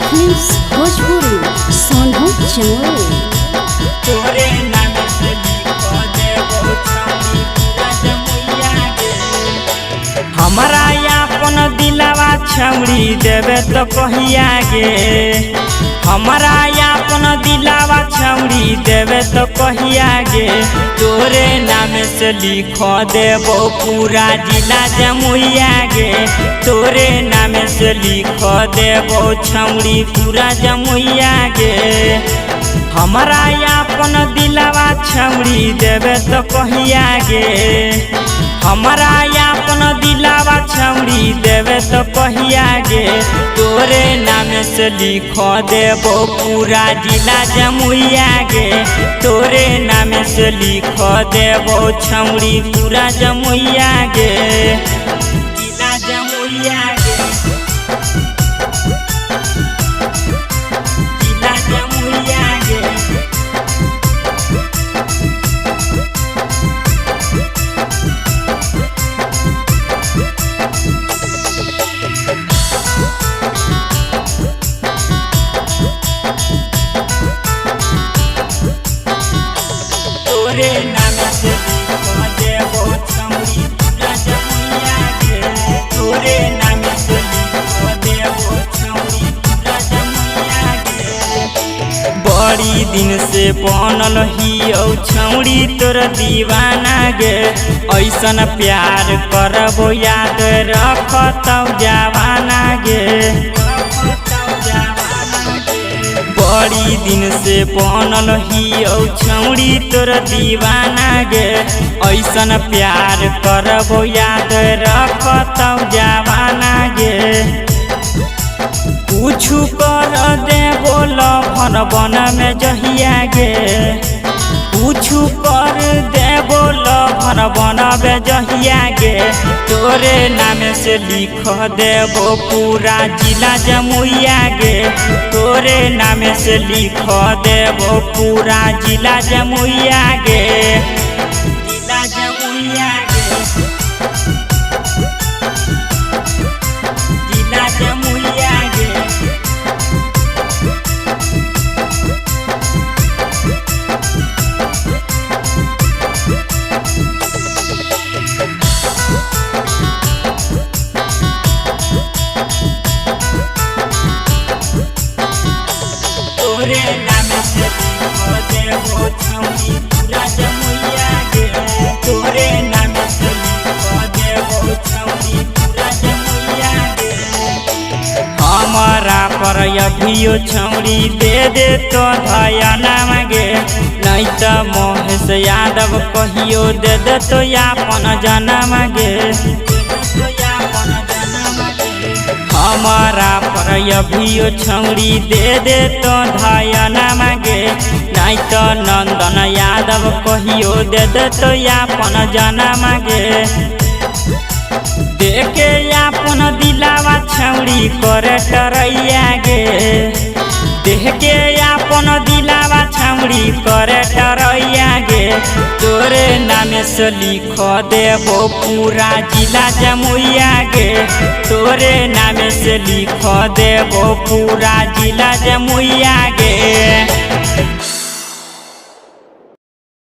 Films Bhojpuri Sonu Chamoli. तोरे नाम से लिखो देबो छौरी पूरा जमुइया गे। हमरा अपन दिलवा छौरी देबे तो कहिया गे। हमरा अपन दिलवा छौरी देबे तो कहिया गे। तोरे नाम से लिखो देबो पूरा जिला जमुइया गे। तोरे नाम से लिखो देबो छौरी पूरा जमुइया गे। हमरा अपन दिलवा छौरी देबे तो कहिया गे। हमरा अपन दिलवा छौरी देबे तो कहिया गे। तोरे नाम से लिखो देबो पूरा जिला जमुइया गे। तोरे नाम से लिखो देबो छौरी पूरा जमुइया गे। जिला जमुइया गे। जिला जमुइया गे। तोरे नाम से लिखो देबो छौरी पूरा जमुइया गे। तोरे नाम से लिखो देबो छौरी पूरा जमुइया गे। बड़ी दिन से बनल हियौ छौरी तोर दीवाना गे। ऐसन प्यार करबो याद रखतौ जवाना गे। बड़ी दिन से बनल हियौ छौरी तोर दीवाना गे। ऐसन प्यार करबो याद रखतौ जवाना गे। कुछु कर देबो लभर बन में जहिया गे। कुछु कर देबो लभर बन में जहिया गे। तोरे नाम से लिख देबो पूरा जिला जमुइया गे। तोरे नाम से लिख देबो पूरा जिला जमुइया गे। जिला जमुइया गे। जिला जमुइया गे। तोरे नाम से लिखो देबो छौरी पूरा जमुइया गे। तोरे नाम से लिखो देबो छौरी पूरा जमुइया गे। हमरा पर अभियो छौरी दे तो धयनाम गे। नहीं तो महेश यादव कहियो दे तो अपन जनम गे। हमारा पर अभियो छौरी दे तो धयनाम गे। नहीं तो नंदन यादव कहियो दे तो अपन जनम गे। देखे अपन दिलावा छौरी करे टरैया गे। देखे अपन दिलावा छौरी करे टरैया गे। तोरे नाम से लिखो देबो पूरा जिला जमुइया गे। तोरे नाम से लिखो देबो पूरा जिला जमुइया गे।